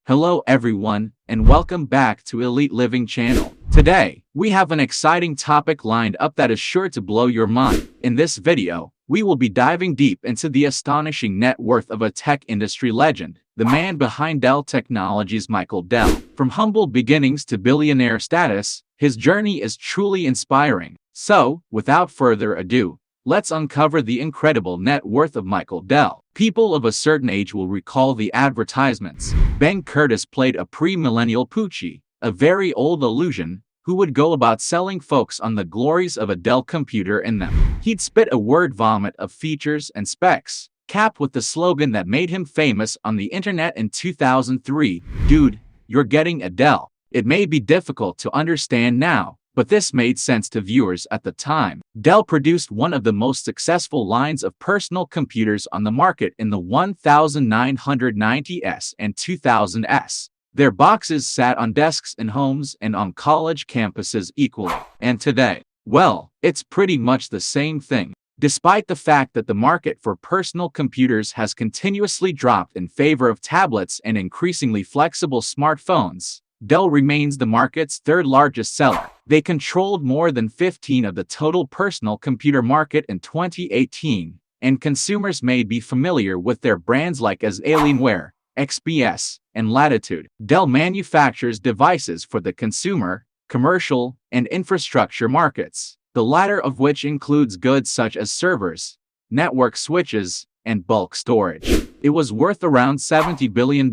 Hello everyone, and welcome back to Elite Living channel. Today, we have an exciting topic lined up that is sure to blow your mind. In this video, we will be diving deep into the astonishing net worth of a tech industry legend, the man behind Dell Technologies, Michael Dell. From humble beginnings to billionaire status, his journey is truly inspiring. So, without further ado, let's uncover the incredible net worth of Michael Dell. People of a certain age will recall the advertisements. Ben Curtis played a pre-millennial Poochie, a very old illusion, who would go about selling folks on the glories of a Dell computer in them. He'd spit a word vomit of features and specs, capped with the slogan that made him famous on the internet in 2003, "Dude, you're getting a Dell." It may be difficult to understand now, but this made sense to viewers at the time. Dell produced one of the most successful lines of personal computers on the market in the 1990s and 2000s. Their boxes sat on desks in homes and on college campuses equally. And today, well, it's pretty much the same thing. Despite the fact that the market for personal computers has continuously dropped in favor of tablets and increasingly flexible smartphones, Dell remains the market's third largest seller. They controlled more than 15% of the total personal computer market in 2018, and consumers may be familiar with their brands like as Alienware, XPS, and Latitude. Dell manufactures devices for the consumer, commercial, and infrastructure markets, the latter of which includes goods such as servers, network switches, and bulk storage. It was worth around $70 billion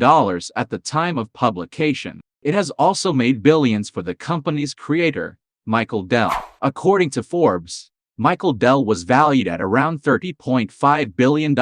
at the time of publication. It has also made billions for the company's creator, Michael Dell. According to Forbes, Michael Dell was valued at around $30.5 billion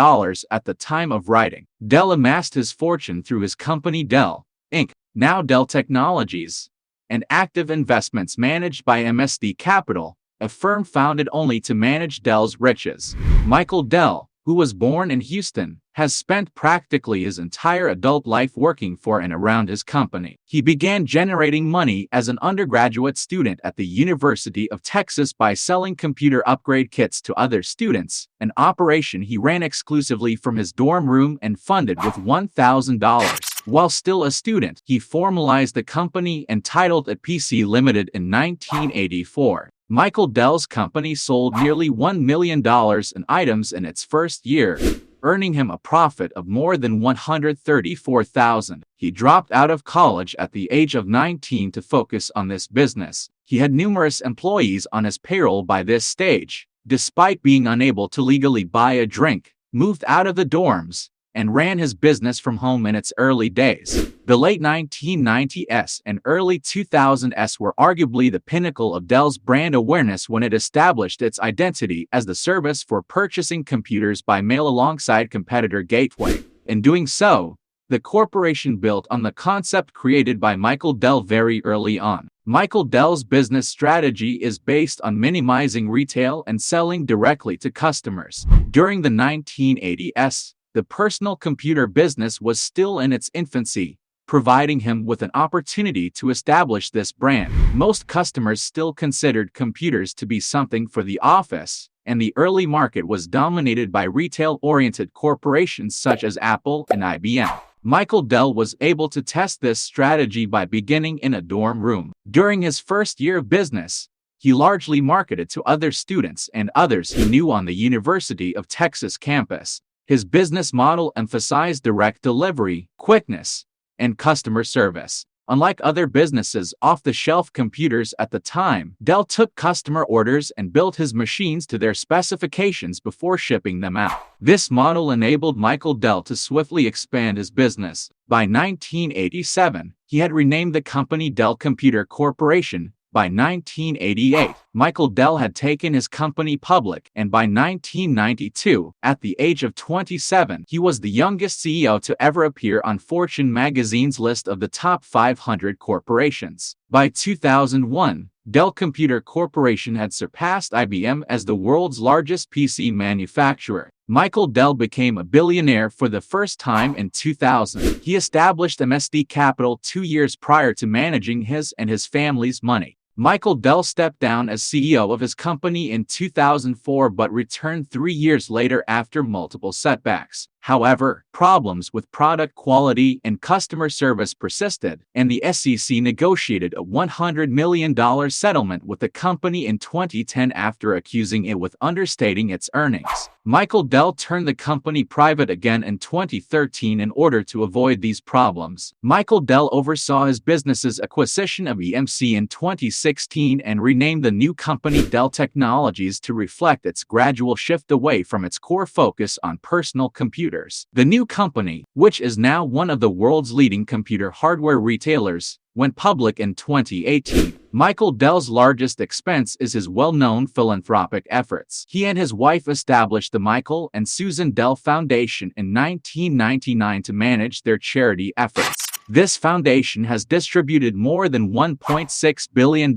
at the time of writing. Dell amassed his fortune through his company Dell, Inc., now Dell Technologies, and active investments managed by amassed Capital, a firm founded only to manage Dell's riches. Michael Dell, who was born in Houston, has spent practically his entire adult life working for and around his company. He began generating money as an undergraduate student at the University of Texas by selling computer upgrade kits to other students, an operation he ran exclusively from his dorm room and funded with $1,000. While still a student, he formalized the company and titled it PC Limited in 1984. Michael Dell's company sold nearly $1 million in items in its first year, earning him a profit of more than $134,000. He dropped out of college at the age of 19 to focus on this business. He had numerous employees on his payroll by this stage. Despite being unable to legally buy a drink, moved out of the dorms, and ran his business from home in its early days. The late 1990s and early 2000s were arguably the pinnacle of Dell's brand awareness when it established its identity as the service for purchasing computers by mail alongside competitor Gateway. In doing so, the corporation built on the concept created by Michael Dell very early on. Michael Dell's business strategy is based on minimizing retail and selling directly to customers. During the 1980s, the personal computer business was still in its infancy, providing him with an opportunity to establish this brand. Most customers still considered computers to be something for the office, and the early market was dominated by retail-oriented corporations such as Apple and IBM. Michael Dell was able to test this strategy by beginning in a dorm room. During his first year of business, he largely marketed to other students and others he knew on the University of Texas campus. His business model emphasized direct delivery, quickness, and customer service. Unlike other businesses' off-the-shelf computers at the time, Dell took customer orders and built his machines to their specifications before shipping them out. This model enabled Michael Dell to swiftly expand his business. By 1987, he had renamed the company Dell Computer Corporation. By 1988, Michael Dell had taken his company public, and by 1992, at the age of 27, he was the youngest CEO to ever appear on Fortune magazine's list of the top 500 corporations. By 2001, Dell Computer Corporation had surpassed IBM as the world's largest PC manufacturer. Michael Dell became a billionaire for the first time in 2000. He established amassed Capital 2 years prior to managing his and his family's money. Michael Dell stepped down as CEO of his company in 2004 but returned 3 years later after multiple setbacks. However, problems with product quality and customer service persisted, and the SEC negotiated a $100 million settlement with the company in 2010 after accusing it with understating its earnings. Michael Dell turned the company private again in 2013 in order to avoid these problems. Michael Dell oversaw his business's acquisition of EMC in 2016 and renamed the new company Dell Technologies to reflect its gradual shift away from its core focus on personal computers. The new company, which is now one of the world's leading computer hardware retailers, went public in 2018. Michael Dell's largest expense is his well-known philanthropic efforts. He and his wife established the Michael and Susan Dell Foundation in 1999 to manage their charity efforts. This foundation has distributed more than $1.6 billion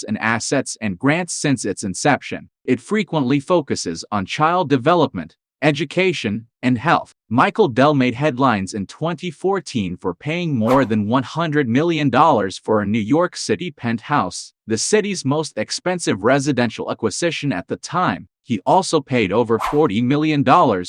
in assets and grants since its inception. It frequently focuses on child development, education, and health. Michael Dell made headlines in 2014 for paying more than $100 million for a New York City penthouse, the city's most expensive residential acquisition at the time. He also paid over $40 million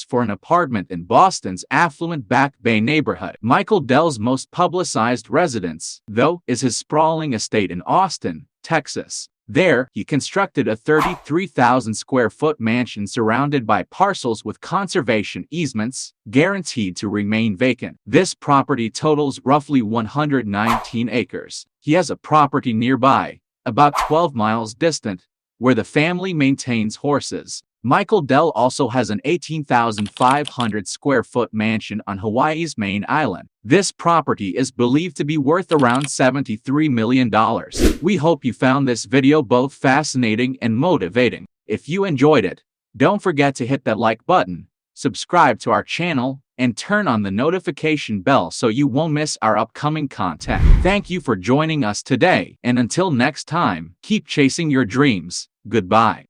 for an apartment in Boston's affluent Back Bay neighborhood. Michael Dell's most publicized residence, though, is his sprawling estate in Austin, Texas. There, he constructed a 33,000-square-foot mansion surrounded by parcels with conservation easements, guaranteed to remain vacant. This property totals roughly 119 acres. He has a property nearby, about 12 miles distant, where the family maintains horses. Michael Dell also has an 18,500-square-foot mansion on Hawaii's main island. This property is believed to be worth around $73 million. We hope you found this video both fascinating and motivating. If you enjoyed it, don't forget to hit that like button, subscribe to our channel, and turn on the notification bell so you won't miss our upcoming content. Thank you for joining us today, and until next time, keep chasing your dreams. Goodbye.